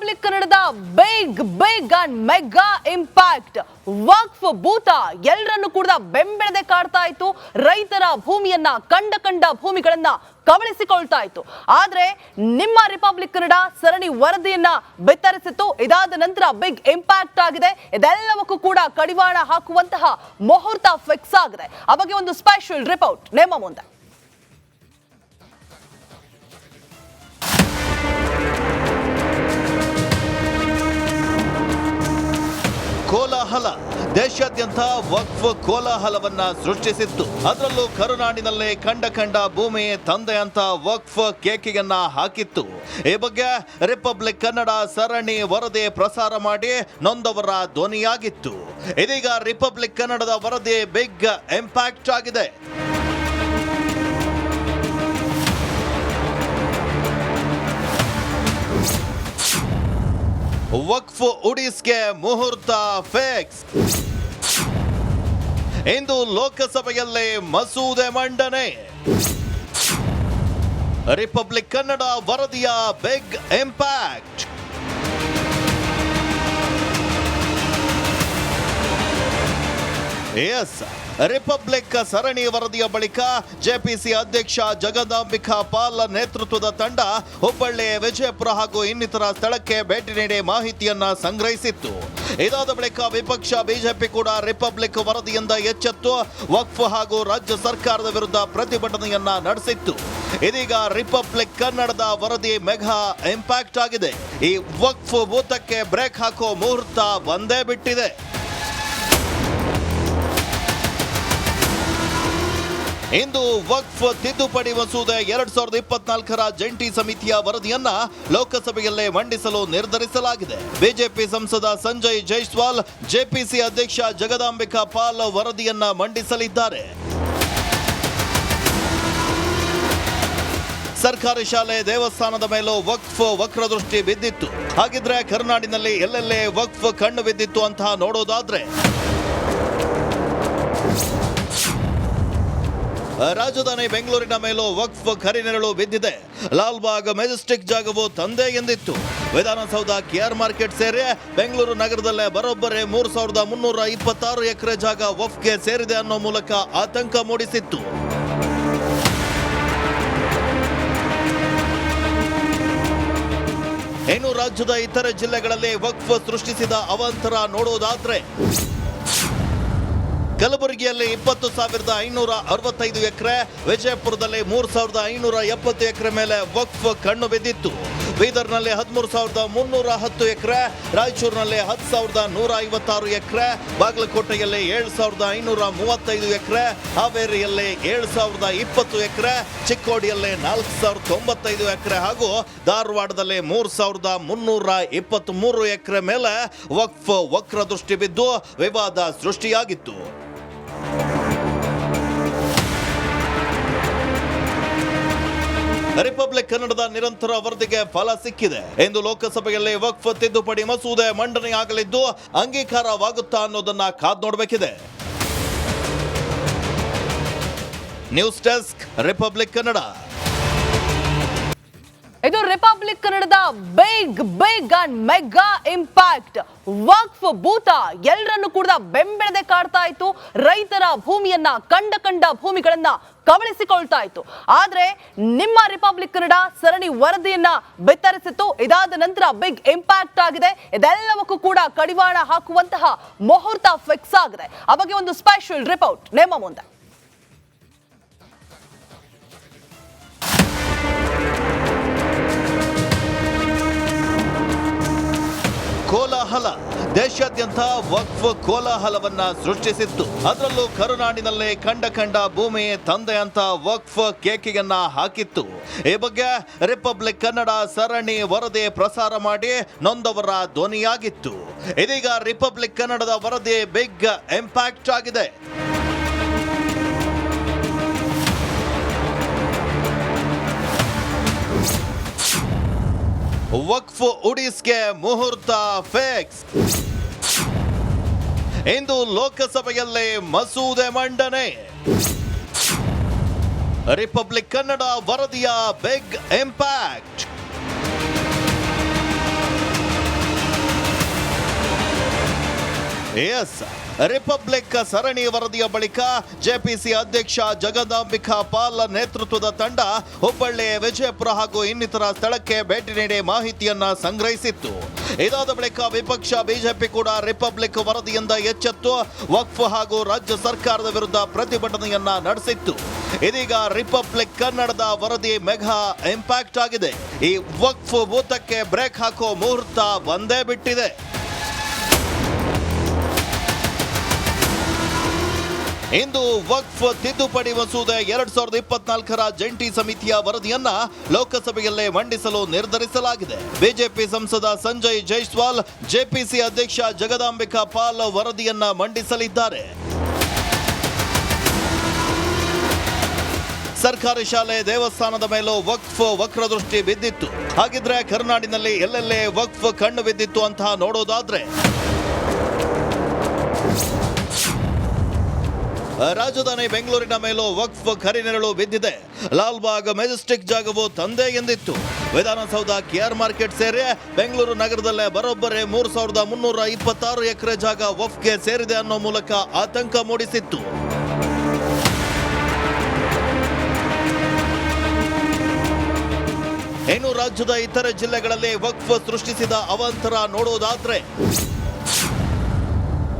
Republic ಕನ್ನಡದ big and mega impact Waqf ಭೂತ ಎಲ್ಲರನ್ನು ಕೂಡ ಬೆಂಬೆಳದೆ ಕಾಡ್ತಾ ಇತ್ತು. ರೈತರ ಭೂಮಿಯನ್ನ ಕಂಡ ಭೂಮಿಗಳನ್ನ ಕಬಳಿಸಿಕೊಳ್ತಾ ಇತ್ತು. ಆದ್ರೆ ನಿಮ್ಮ ರಿಪಬ್ಲಿಕ್ ಕನ್ನಡ ಸರಣಿ ವರದಿಯನ್ನ ಬಿತ್ತರಿಸಿತ್ತು. ಇದಾದ ನಂತರ ಬಿಗ್ ಇಂಪ್ಯಾಕ್ಟ್ ಆಗಿದೆ. ಇದೆಲ್ಲವಕ್ಕೂ ಕೂಡ ಕಡಿವಾಣ ಹಾಕುವಂತಹ ಮುಹೂರ್ತ ಫಿಕ್ಸ್ ಆಗಿದೆ. ಆ ಬಗ್ಗೆ ಒಂದು ಸ್ಪೆಷಲ್ ರಿಪೋರ್ಟ್ ನಿಮ್ಮ ಮುಂದೆ. ಕೋಲಾಹಲ ದೇಶಾದ್ಯಂತ ವಕ್ಫ್ ಕೋಲಾಹಲವನ್ನ ಸೃಷ್ಟಿಸಿತ್ತು. ಅದರಲ್ಲೂ ಕರುನಾಡಿನಲ್ಲೇ ಕಂಡ ಭೂಮಿ ತಂದೆ ಅಂತ ವಕ್ಫ್ ಕೇಕೆಯನ್ನ ಹಾಕಿತ್ತು. ಈ ಬಗ್ಗೆ ರಿಪಬ್ಲಿಕ್ ಕನ್ನಡ ಸರಣಿ ವರದಿ ಪ್ರಸಾರ ಮಾಡಿ ನೊಂದವರ ಧ್ವನಿಯಾಗಿತ್ತು. ಇದೀಗ ರಿಪಬ್ಲಿಕ್ ಕನ್ನಡದ ವರದಿ ಬಿಗ್ ಇಂಪ್ಯಾಕ್ಟ್ ಆಗಿದೆ. ವಕ್ಫ್ ಉಡೀಸ್ಗೆ ಮುಹೂರ್ತ ಫಿಕ್ಸ್. ಇಂದು ಲೋಕಸಭೆಯಲ್ಲಿ ಮಸೂದೆ ಮಂಡನೆ. ರಿಪಬ್ಲಿಕ್ ಕನ್ನಡ ವರದಿಯ ಬಿಗ್ ಇಂಪ್ಯಾಕ್ಟ್. ಎಸ್, ರಿಪಬ್ಲಿಕ್ ಸರಣಿ ವರದಿಯ ಬಳಿಕ ಜೆಪಿಸಿ ಅಧ್ಯಕ್ಷ ಜಗದಾಂಬಿಕಾ ಪಾಲ್ ನೇತೃತ್ವದ ತಂಡ ಹುಬ್ಬಳ್ಳಿ, ವಿಜಯಪುರ ಹಾಗೂ ಇನ್ನಿತರ ಸ್ಥಳಕ್ಕೆ ಭೇಟಿ ನೀಡಿ ಮಾಹಿತಿಯನ್ನ ಸಂಗ್ರಹಿಸಿತ್ತು. ಇದಾದ ಬಳಿಕ ವಿಪಕ್ಷ ಬಿಜೆಪಿ ಕೂಡ ರಿಪಬ್ಲಿಕ್ ವರದಿಯಿಂದ ಎಚ್ಚೆತ್ತು ವಕ್ಫ್ ಹಾಗೂ ರಾಜ್ಯ ಸರ್ಕಾರದ ವಿರುದ್ಧ ಪ್ರತಿಭಟನೆಯನ್ನ ನಡೆಸಿತ್ತು. ಇದೀಗ ರಿಪಬ್ಲಿಕ್ ಕನ್ನಡದ ವರದಿ ಮೆಗಾ ಇಂಪ್ಯಾಕ್ಟ್ ಆಗಿದೆ. ಈ ವಕ್ಫ್ ಭೂತಕ್ಕೆ ಬ್ರೇಕ್ ಹಾಕೋ ಮುಹೂರ್ತ ಬಂದೇ ಬಿಟ್ಟಿದೆ. ಇಂದು ವಕ್ಫ್ ತಿದ್ದುಪಡಿ ಮಸೂದೆ 2024ರ ಜಂಟಿ ಸಮಿತಿಯ ವರದಿಯನ್ನ ಲೋಕಸಭೆಯಲ್ಲೇ ಮಂಡಿಸಲು ನಿರ್ಧರಿಸಲಾಗಿದೆ. ಬಿಜೆಪಿ ಸಂಸದ ಸಂಜಯ್ ಜೈಸ್ವಾಲ್, ಜೆಪಿಸಿ ಅಧ್ಯಕ್ಷ ಜಗದಾಂಬಿಕಾ ಪಾಲ್ ವರದಿಯನ್ನ ಮಂಡಿಸಲಿದ್ದಾರೆ. ಸರ್ಕಾರಿ ಶಾಲೆ, ದೇವಸ್ಥಾನದ ಮೇಲೂ ವಕ್ಫ್ ವಕ್ರದೃಷ್ಟಿ ಬಿದ್ದಿತ್ತು. ಹಾಗಿದ್ರೆ ಕರ್ನಾಡಿನಲ್ಲಿ ಎಲ್ಲೆಲ್ಲೇ ವಕ್ಫ್ ಕಣ್ಣು ಬಿದ್ದಿತ್ತು ಅಂತ ನೋಡೋದಾದ್ರೆ ರಾಜಧಾನಿ ಬೆಂಗಳೂರಿನ ಮೇಲೂ ವಕ್ಫ್ ಕರಿನೆರಳು ಬಿದ್ದಿದೆ. ಲಾಲ್ಬಾಗ್ ಮೆಜೆಸ್ಟಿಕ್ ಜಾಗವು ತಂದೆ ಎಂದಿತ್ತು. ವಿಧಾನಸೌಧ, ಕೆಆರ್ ಮಾರ್ಕೆಟ್ ಸೇರಿ ಬೆಂಗಳೂರು ನಗರದಲ್ಲೇ ಬರೋಬ್ಬರಿ 3326 ಎಕರೆ ಜಾಗ ವಕ್ಫ್ಗೆ ಸೇರಿದೆ ಅನ್ನೋ ಮೂಲಕ ಆತಂಕ ಮೂಡಿಸಿತ್ತು. ಇನ್ನು ರಾಜ್ಯದ ಇತರೆ ಜಿಲ್ಲೆಗಳಲ್ಲಿ ವಕ್ಫ್ ಸೃಷ್ಟಿಸಿದ ಅವಾಂತರ ನೋಡೋದಾದ್ರೆ ಕಲಬುರಗಿಯಲ್ಲಿ 20,565 ಎಕರೆ, ವಿಜಯಪುರದಲ್ಲಿ 3,570 ಎಕರೆ ಮೇಲೆ ವಕ್ಫ್ ಕಣ್ಣು ಬಿದ್ದಿತ್ತು. ಬೀದರ್ನಲ್ಲಿ 13,310 ಎಕರೆ, ರಾಯಚೂರಿನಲ್ಲಿ 10,156 ಎಕರೆ, ಬಾಗಲಕೋಟೆಯಲ್ಲಿ 7,535 ಎಕರೆ, ಹಾವೇರಿಯಲ್ಲಿ 7,020 ಎಕರೆ, ಚಿಕ್ಕೋಡಿಯಲ್ಲಿ 4,095 ಎಕರೆ ಹಾಗೂ ಧಾರವಾಡದಲ್ಲಿ 3,323 ಎಕರೆ ಮೇಲೆ ವಕ್ಫ್ ವಕ್ರದೃಷ್ಟಿ ಬಿದ್ದು ವಿವಾದ ಸೃಷ್ಟಿಯಾಗಿತ್ತು. ರಿಪಬ್ಲಿಕ್ ಕನ್ನಡದ ನಿರಂತರ ವರದಿಗೆ ಫಲ ಸಿಕ್ಕಿದೆ. ಇಂದು ಲೋಕಸಭೆಯಲ್ಲಿ ವಕ್ಫ್ ತಿದ್ದುಪಡಿ ಮಸೂದೆ ಮಂಡನೆಯಾಗಲಿದ್ದು ಅಂಗೀಕಾರವಾಗುತ್ತಾ ಅನ್ನೋದನ್ನ ಕಾದ್ ನೋಡಬೇಕಿದೆ. News desk, Republic Kannada. ಇದು ರಿಪಬ್ಲಿಕ್ ಕನ್ನಡದ big and mega impact Waqf ಭೂತ ಎಲ್ಲರನ್ನು ಕೂಡ ಬೆಂಬೆಳದೆ ಕಾಡ್ತಾ ಇತ್ತು. ರೈತರ ಭೂಮಿಯನ್ನ ಕಂಡ ಭೂಮಿಗಳನ್ನ ಕಬಳಿಸಿಕೊಳ್ತಾ ಇತ್ತು. ಆದ್ರೆ ನಿಮ್ಮ ರಿಪಬ್ಲಿಕ್ ಕನ್ನಡ ಸರಣಿ ವರದಿಯನ್ನ ಬಿತ್ತರಿಸಿತ್ತು. ಇದಾದ ನಂತರ ಬಿಗ್ ಇಂಪ್ಯಾಕ್ಟ್ ಆಗಿದೆ. ಇದೆಲ್ಲವಕ್ಕೂ ಕೂಡ ಕಡಿವಾಣ ಹಾಕುವಂತಹ ಮುಹೂರ್ತ ಫಿಕ್ಸ್ ಆಗಿದೆ. ಆ ಬಗ್ಗೆ ಒಂದು ಸ್ಪೆಷಲ್ ರಿಪೋರ್ಟ್ ನಿಮ್ಮ ಮುಂದೆ. ಕೋಲಾಹಲ ದೇಶಾದ್ಯಂತ ವಕ್ಫ್ ಕೋಲಾಹಲವನ್ನ ಸೃಷ್ಟಿಸಿತ್ತು. ಅದರಲ್ಲೂ ಕರುನಾಡಿನಲ್ಲೇ ಕಂಡ ಭೂಮಿ ತಂದೆ ಅಂತ ವಕ್ಫ್ ಕೇಕೆಯನ್ನ ಹಾಕಿತ್ತು. ಈ ಬಗ್ಗೆ ರಿಪಬ್ಲಿಕ್ ಕನ್ನಡ ಸರಣಿ ವರದಿ ಪ್ರಸಾರ ಮಾಡಿ ನೊಂದವರ ಧ್ವನಿಯಾಗಿತ್ತು. ಇದೀಗ ರಿಪಬ್ಲಿಕ್ ಕನ್ನಡದ ವರದಿ ಬಿಗ್ ಇಂಪ್ಯಾಕ್ಟ್ ಆಗಿದೆ. ವಕ್ಫ್ ಉಡೀಸ್ಗೆ ಮುಹೂರ್ತ ಫಿಕ್ಸ್. ಇಂದು ಲೋಕಸಭೆಯಲ್ಲಿ ಮಸೂದೆ ಮಂಡನೆ. ರಿಪಬ್ಲಿಕ್ ಕನ್ನಡ ವರದಿಯ ಬಿಗ್ ಇಂಪ್ಯಾಕ್ಟ್. ಎಸ್, ರಿಪಬ್ಲಿಕ್ ಸರಣಿ ವರದಿಯ ಬಳಿಕ ಜೆಪಿಸಿ ಅಧ್ಯಕ್ಷ ಜಗದಾಂಬಿಕಾ ಪಾಲ್ ನೇತೃತ್ವದ ತಂಡ ಹುಬ್ಬಳ್ಳಿ, ವಿಜಯಪುರ ಹಾಗೂ ಇನ್ನಿತರ ಸ್ಥಳಕ್ಕೆ ಭೇಟಿ ನೀಡಿ ಮಾಹಿತಿಯನ್ನ ಸಂಗ್ರಹಿಸಿತ್ತು. ಇದಾದ ಬಳಿಕ ವಿಪಕ್ಷ ಬಿಜೆಪಿ ಕೂಡ ರಿಪಬ್ಲಿಕ್ ವರದಿಯಿಂದ ಎಚ್ಚೆತ್ತು ವಕ್ಫ್ ಹಾಗೂ ರಾಜ್ಯ ಸರ್ಕಾರದ ವಿರುದ್ಧ ಪ್ರತಿಭಟನೆಯನ್ನ ನಡೆಸಿತ್ತು. ಇದೀಗ ರಿಪಬ್ಲಿಕ್ ಕನ್ನಡದ ವರದಿ ಮೆಗಾ ಇಂಪ್ಯಾಕ್ಟ್ ಆಗಿದೆ. ಈ ವಕ್ಫ್ ಭೂತಕ್ಕೆ ಬ್ರೇಕ್ ಹಾಕೋ ಮುಹೂರ್ತ ಬಂದೇ ಬಿಟ್ಟಿದೆ. ಇಂದು ವಕ್ಫ್ ತಿದ್ದುಪಡಿ ಮಸೂದೆ 2024ರ ಜಂಟಿ ಸಮಿತಿಯ ವರದಿಯನ್ನ ಲೋಕಸಭೆಯಲ್ಲೇ ಮಂಡಿಸಲು ನಿರ್ಧರಿಸಲಾಗಿದೆ. ಬಿಜೆಪಿ ಸಂಸದ ಸಂಜಯ್ ಜೈಸ್ವಾಲ್, ಜೆಪಿಸಿ ಅಧ್ಯಕ್ಷ ಜಗದಾಂಬಿಕಾ ಪಾಲ್ ವರದಿಯನ್ನ ಮಂಡಿಸಲಿದ್ದಾರೆ. ಸರ್ಕಾರಿ ಶಾಲೆ, ದೇವಸ್ಥಾನದ ಮೇಲೂ ವಕ್ಫ್ ವಕ್ರದೃಷ್ಟಿ ಬಿದ್ದಿತ್ತು. ಹಾಗಿದ್ರೆ ಕರ್ನಾಡಿನಲ್ಲಿ ಎಲ್ಲೆಲ್ಲೇ ವಕ್ಫ್ ಕಣ್ಣು ಬಿದ್ದಿತ್ತು ಅಂತ ನೋಡೋದಾದ್ರೆ ರಾಜಧಾನಿ ಬೆಂಗಳೂರಿನ ಮೇಲೂ ವಕ್ಫ್ ಕರಿನೆರಳು ಬಿದ್ದಿದೆ. ಲಾಲ್ಬಾಗ್ ಮೆಜೆಸ್ಟಿಕ್ ಜಾಗವು ತಂದೆ ಎಂದಿತ್ತು. ವಿಧಾನಸೌಧ, ಕೆಆರ್ ಮಾರ್ಕೆಟ್ ಸೇರಿ ಬೆಂಗಳೂರು ನಗರದಲ್ಲೇ ಬರೋಬ್ಬರಿ 3326 ಎಕರೆ ಜಾಗ ವಕ್ಫ್ಗೆ ಸೇರಿದೆ ಅನ್ನೋ ಮೂಲಕ ಆತಂಕ ಮೂಡಿಸಿತ್ತು. ಇನ್ನು ರಾಜ್ಯದ ಇತರೆ ಜಿಲ್ಲೆಗಳಲ್ಲಿ ವಕ್ಫ್ ಸೃಷ್ಟಿಸಿದ ಅವಾಂತರ ನೋಡೋದಾದ್ರೆ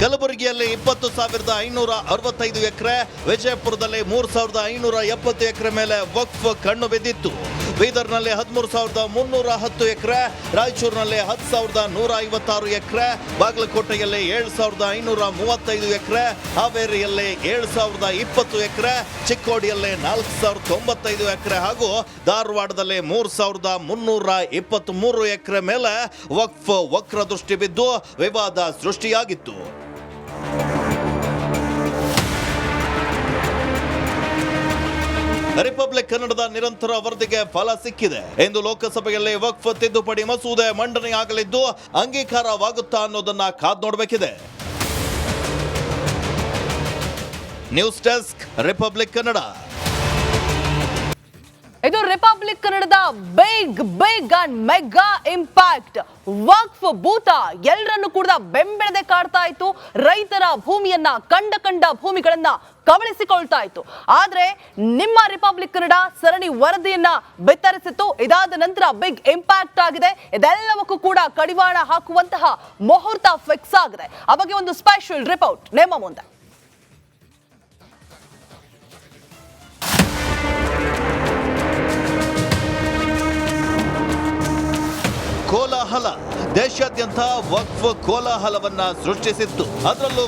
ಕಲಬುರಗಿಯಲ್ಲಿ 20,565 ಎಕರೆ, ವಿಜಯಪುರದಲ್ಲಿ 3,570 ಎಕರೆ ಮೇಲೆ ವಕ್ಫ್ ಕಣ್ಣು ಬಿದ್ದಿತ್ತು. ಬೀದರ್ನಲ್ಲಿ 13,310 ಎಕರೆ, ರಾಯಚೂರಿನಲ್ಲಿ 10,156 ಎಕರೆ, ಬಾಗಲಕೋಟೆಯಲ್ಲಿ 7,535 ಎಕರೆ, ಹಾವೇರಿಯಲ್ಲಿ 7,020 ಎಕರೆ, ಚಿಕ್ಕೋಡಿಯಲ್ಲಿ 4,095 ಎಕರೆ ಹಾಗೂ ಧಾರವಾಡದಲ್ಲಿ 3,323 ಎಕರೆ ಮೇಲೆ ವಕ್ಫ್ ವಕ್ರದೃಷ್ಟಿ ಬಿದ್ದು ವಿವಾದ ಸೃಷ್ಟಿಯಾಗಿತ್ತು. ರಿಪಬ್ಲಿಕ್ ಕನ್ನಡದ ನಿರಂತರ ವರದಿಗೆ ಫಲ ಸಿಕ್ಕಿದೆ. ಇಂದು ಲೋಕಸಭೆಯಲ್ಲಿ ವಕ್ಫ್ ತಿದ್ದುಪಡಿ ಮಸೂದೆ ಮಂಡನೆಯಾಗಲಿದ್ದು ಅಂಗೀಕಾರವಾಗುತ್ತಾ ಅನ್ನೋದನ್ನ ಕಾದ್ ನೋಡಬೇಕಿದೆ. News desk, Republic Kannada. ಇದು ರಿಪಬ್ಲಿಕ್ ಕನ್ನಡದ big and mega impact. Waqf ಭೂತ ಎಲ್ಲರನ್ನು ಕೂಡ ಬೆಂಬೆಳದೆ ಕಾಡ್ತಾ ಇತ್ತು. ರೈತರ ಭೂಮಿಯನ್ನ ಕಂಡ ಭೂಮಿಗಳನ್ನ ಕಬಳಿಸಿಕೊಳ್ತಾ ಇತ್ತು. ಆದ್ರೆ ನಿಮ್ಮ ರಿಪಬ್ಲಿಕ್ ಕನ್ನಡ ಸರಣಿ ವರದಿಯನ್ನ ಬಿತ್ತರಿಸಿತ್ತು. ಇದಾದ ನಂತರ ಬಿಗ್ ಇಂಪ್ಯಾಕ್ಟ್ ಆಗಿದೆ. ಇದೆಲ್ಲವಕ್ಕೂ ಕೂಡ ಕಡಿವಾಣ ಹಾಕುವಂತಹ ಮುಹೂರ್ತ ಫಿಕ್ಸ್ ಆಗಿದೆ. ಆ ಬಗ್ಗೆ ಒಂದು ಸ್ಪೆಷಲ್ ರಿಪೋರ್ಟ್ ನಿಮ್ಮ ಮುಂದೆ. ಕೋಲಾಹಲ ದೇಶಾದ್ಯಂತ ವಕ್ಫ್ ಕೋಲಾಹಲವನ್ನ ಸೃಷ್ಟಿಸಿತ್ತು. ಅದರಲ್ಲೂ